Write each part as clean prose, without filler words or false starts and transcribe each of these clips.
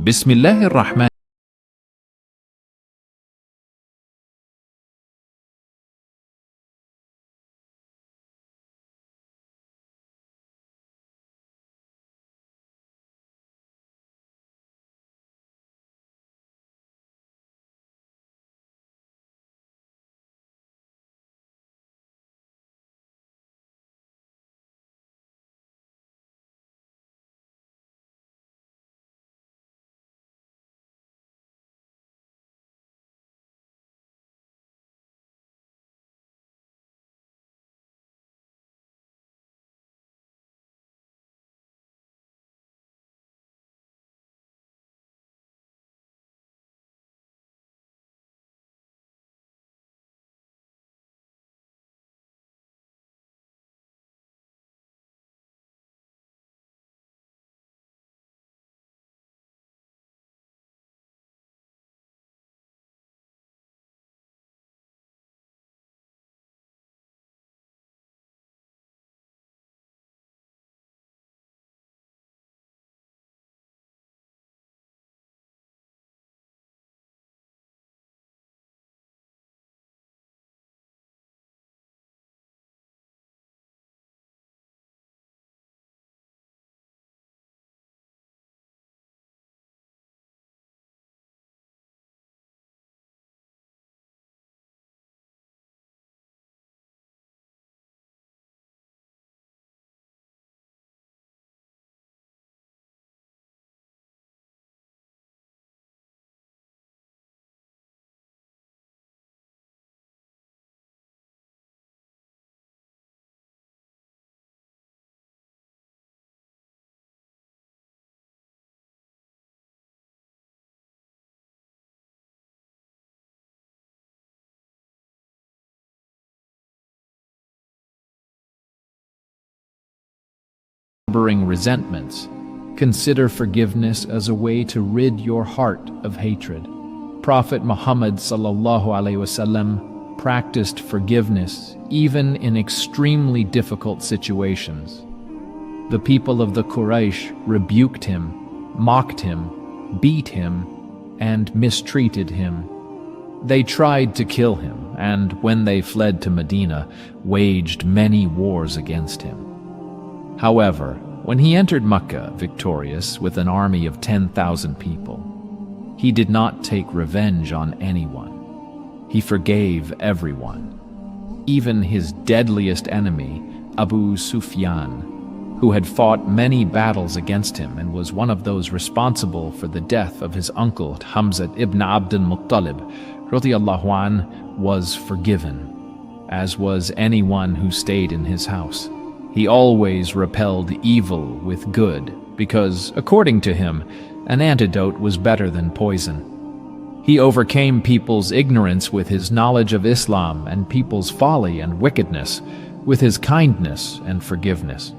Bismillahir Rahman. Harboring resentments, consider forgiveness as a way to rid your heart of hatred. Prophet Muhammad ﷺ practiced forgiveness even in extremely difficult situations. The people of the Quraysh rebuked him, mocked him, beat him, and mistreated him. They tried to kill him, and when they fled to Medina, waged many wars against him. However, when he entered Mecca victorious with an army of 10,000 people, he did not take revenge on anyone. He forgave everyone, even his deadliest enemy, Abu Sufyan, who had fought many battles against him and was one of those responsible for the death of his uncle Hamza ibn Abdul Muttalib, radiyallahu an, was forgiven, as was anyone who stayed in his house. He always repelled evil with good, because, according to him, an antidote was better than poison. He overcame people's ignorance with his knowledge of Islam and people's folly and wickedness with his kindness and forgiveness.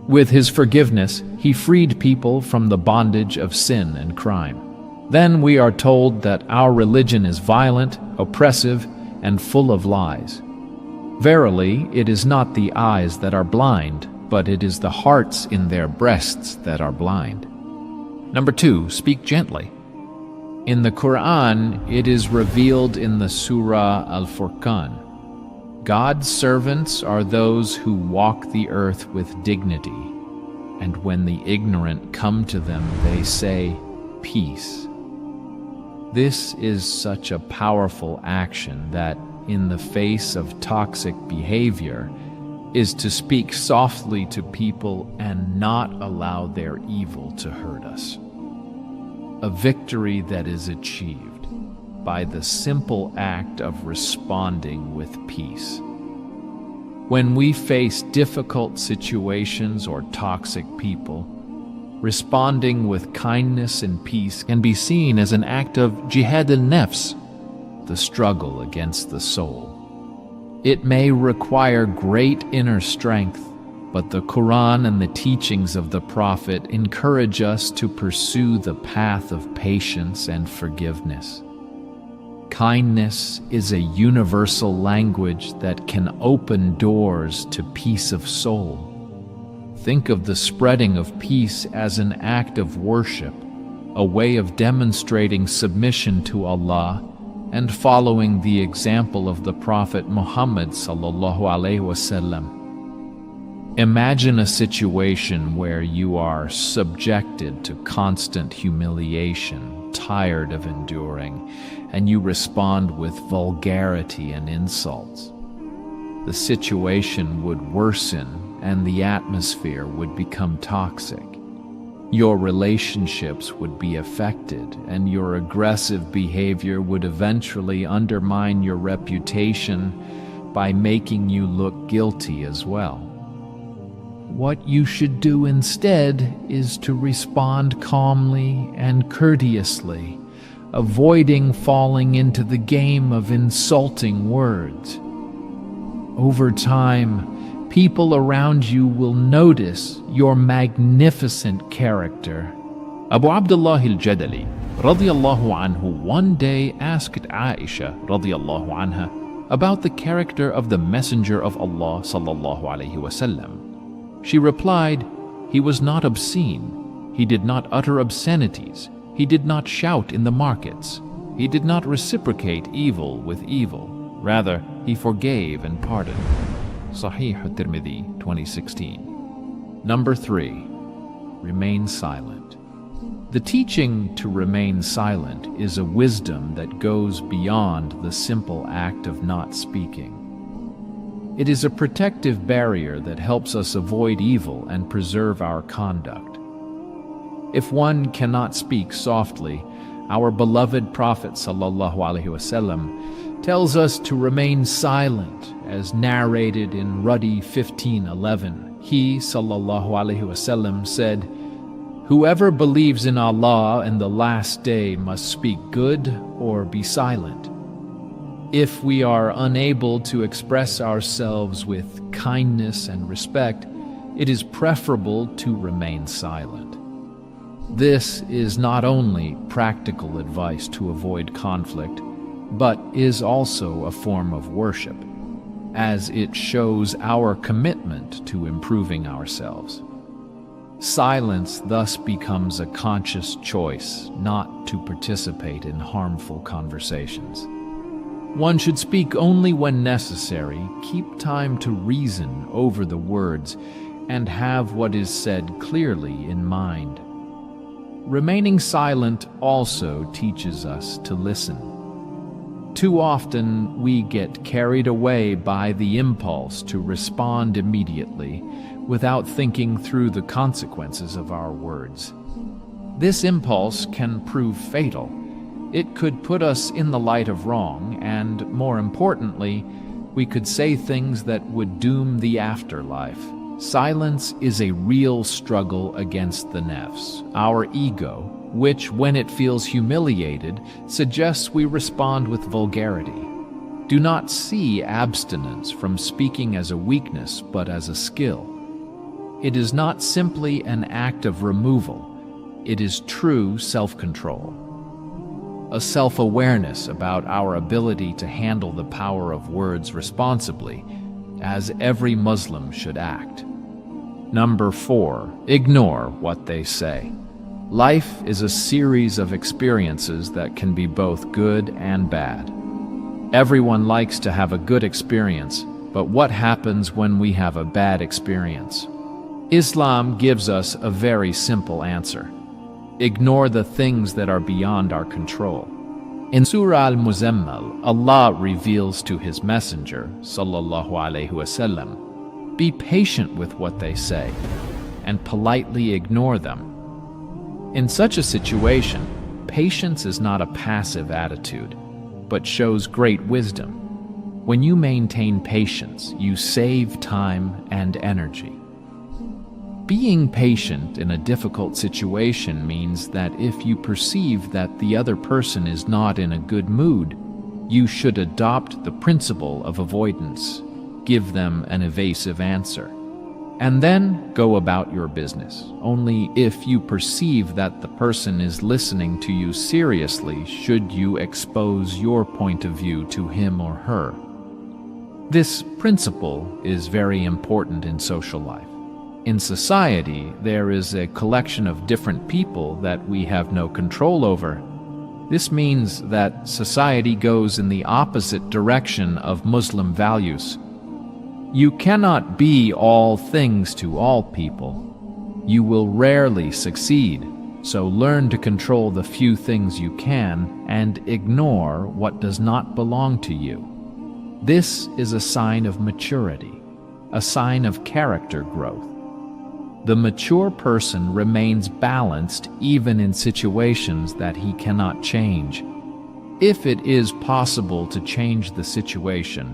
With his forgiveness, he freed people from the bondage of sin and crime. Then we are told that our religion is violent, oppressive, and full of lies. Verily, it is not the eyes that are blind, but it is the hearts in their breasts that are blind. Number 2, speak gently. In the Quran, it is revealed in the Surah Al-Furqan. God's servants are those who walk the earth with dignity, and when the ignorant come to them, they say, peace. This is such a powerful action that, in the face of toxic behavior, is to speak softly to people and not allow their evil to hurt us. A victory that is achieved by the simple act of responding with peace. When we face difficult situations or toxic people, responding with kindness and peace can be seen as an act of jihad al-nafs, the struggle against the soul. It may require great inner strength, but the Quran and the teachings of the Prophet encourage us to pursue the path of patience and forgiveness. Kindness is a universal language that can open doors to peace of soul. Think of the spreading of peace as an act of worship, a way of demonstrating submission to Allah and following the example of the Prophet Muhammad sallallahu alaihi wasallam. Imagine a situation where you are subjected to constant humiliation, tired of enduring, and you respond with vulgarity and insults. The situation would worsen and the atmosphere would become toxic. Your relationships would be affected, and your aggressive behavior would eventually undermine your reputation by making you look guilty as well. What you should do instead is to respond calmly and courteously, avoiding falling into the game of insulting words. Over time, people around you will notice your magnificent character. Abu Abdullah al-Jadali radiyallahu anhu one day asked Aisha radiyallahu anha about the character of the Messenger of Allah sallallahu alaihi wasallam. She replied, "He was not obscene. He did not utter obscenities. He did not shout in the markets. He did not reciprocate evil with evil. Rather, he forgave and pardoned." Sahih at-Tirmidhi, 2016. Number 3. Remain silent. The teaching to remain silent is a wisdom that goes beyond the simple act of not speaking. It is a protective barrier that helps us avoid evil and preserve our conduct. If one cannot speak softly, our beloved Prophet ﷺ tells us to remain silent, as narrated in Rudi 15:11. He ﷺ said, "Whoever believes in Allah and the last day must speak good or be silent." If we are unable to express ourselves with kindness and respect, it is preferable to remain silent. This is not only practical advice to avoid conflict, but is also a form of worship, as it shows our commitment to improving ourselves. Silence thus becomes a conscious choice not to participate in harmful conversations. One should speak only when necessary, keep time to reason over the words, and have what is said clearly in mind. Remaining silent also teaches us to listen. Too often we get carried away by the impulse to respond immediately without thinking through the consequences of our words. This impulse can prove fatal. It could put us in the light of wrong, and more importantly, we could say things that would doom the afterlife. Silence is a real struggle against the nafs, our ego, which, when it feels humiliated, suggests we respond with vulgarity. Do not see abstinence from speaking as a weakness, but as a skill. It is not simply an act of removal. It is true self-control. A self-awareness about our ability to handle the power of words responsibly, as every Muslim should act. Number 4, ignore what they say. Life is a series of experiences that can be both good and bad. Everyone likes to have a good experience, but what happens when we have a bad experience? Islam gives us a very simple answer. Ignore the things that are beyond our control. In Surah Al-Muzammil, Allah reveals to His Messenger, sallallahu alaihi wasallam, be patient with what they say, and politely ignore them. In such a situation, patience is not a passive attitude, but shows great wisdom. When you maintain patience, you save time and energy. Being patient in a difficult situation means that if you perceive that the other person is not in a good mood, you should adopt the principle of avoidance, give them an evasive answer, and then go about your business. Only if you perceive that the person is listening to you seriously should you expose your point of view to him or her. This principle is very important in social life. In society, there is a collection of different people that we have no control over. This means that society goes in the opposite direction of Muslim values. You cannot be all things to all people. You will rarely succeed, so learn to control the few things you can and ignore what does not belong to you. This is a sign of maturity, a sign of character growth. The mature person remains balanced even in situations that he cannot change. If it is possible to change the situation,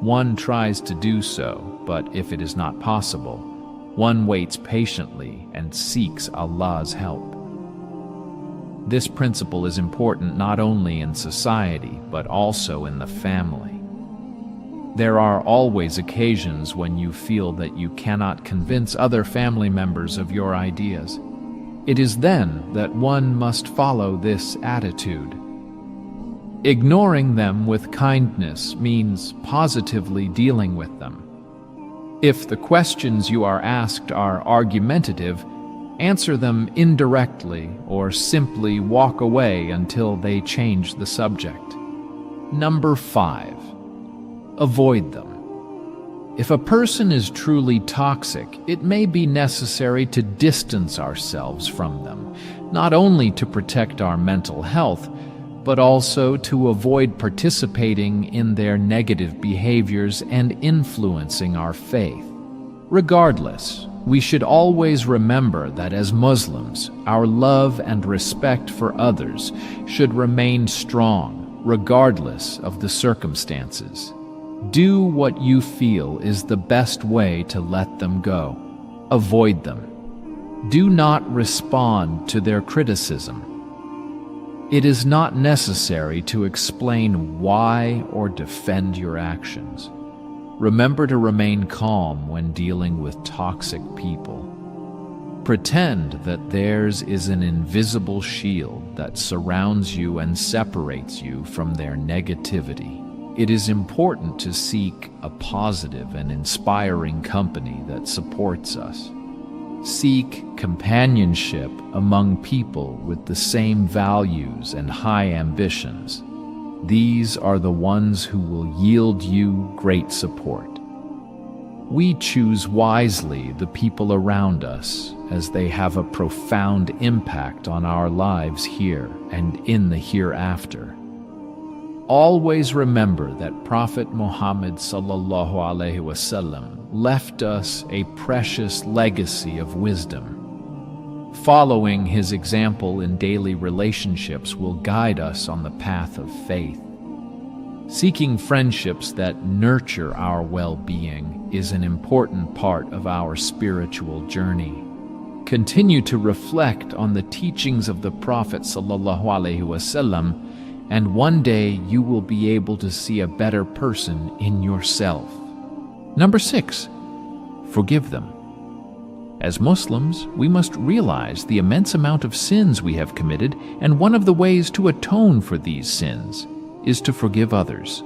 one tries to do so, but if it is not possible, one waits patiently and seeks Allah's help. This principle is important not only in society, but also in the family. There are always occasions when you feel that you cannot convince other family members of your ideas. It is then that one must follow this attitude. Ignoring them with kindness means positively dealing with them. If the questions you are asked are argumentative, answer them indirectly or simply walk away until they change the subject. Number 5. Avoid them. If a person is truly toxic, it may be necessary to distance ourselves from them, not only to protect our mental health, but also to avoid participating in their negative behaviors and influencing our faith. Regardless, we should always remember that as Muslims, our love and respect for others should remain strong, regardless of the circumstances. Do what you feel is the best way to let them go. Avoid them. Do not respond to their criticism. It is not necessary to explain why or defend your actions. Remember to remain calm when dealing with toxic people. Pretend that theirs is an invisible shield that surrounds you and separates you from their negativity. It is important to seek a positive and inspiring company that supports us. Seek companionship among people with the same values and high ambitions. These are the ones who will yield you great support. We choose wisely the people around us, as they have a profound impact on our lives here and in the hereafter. Always remember that Prophet Mohammed ﷺ left us a precious legacy of wisdom. Following his example in daily relationships will guide us on the path of faith. Seeking friendships that nurture our well-being is an important part of our spiritual journey. Continue to reflect on the teachings of the Prophet ﷺ, and one day you will be able to see a better person in yourself. Number 6, forgive them. As Muslims, we must realize the immense amount of sins we have committed, and one of the ways to atone for these sins is to forgive others.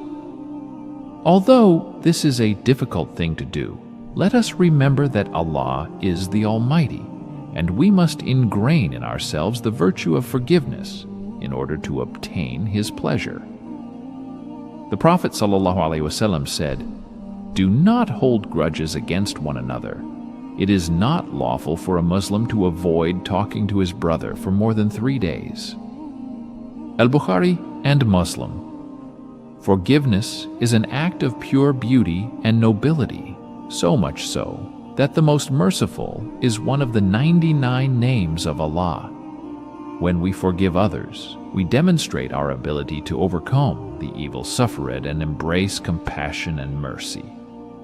Although this is a difficult thing to do, let us remember that Allah is the Almighty, and we must ingrain in ourselves the virtue of forgiveness in order to obtain His pleasure. The Prophet ﷺ said, "Do not hold grudges against one another. It is not lawful for a Muslim to avoid talking to his brother for more than 3 days." Al-Bukhari and Muslim. Forgiveness is an act of pure beauty and nobility, so much so that the most merciful is one of the 99 names of Allah. When we forgive others, we demonstrate our ability to overcome the evil suffered and embrace compassion and mercy.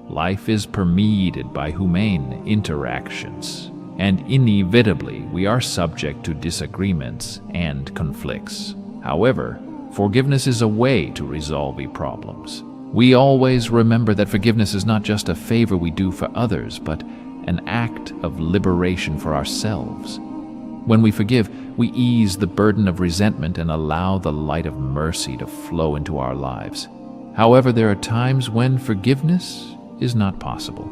Life is permeated by humane interactions, and inevitably we are subject to disagreements and conflicts. However, forgiveness is a way to resolve problems. We always remember that forgiveness is not just a favor we do for others, but an act of liberation for ourselves. When we forgive, we ease the burden of resentment and allow the light of mercy to flow into our lives. However, there are times when forgiveness is not possible.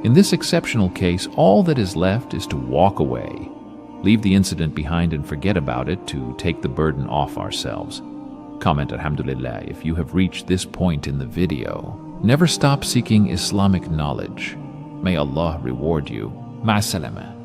In this exceptional case, all that is left is to walk away, leave the incident behind and forget about it to take the burden off ourselves. Comment Alhamdulillah if you have reached this point in the video. Never stop seeking Islamic knowledge. May Allah reward you. Ma'as salama.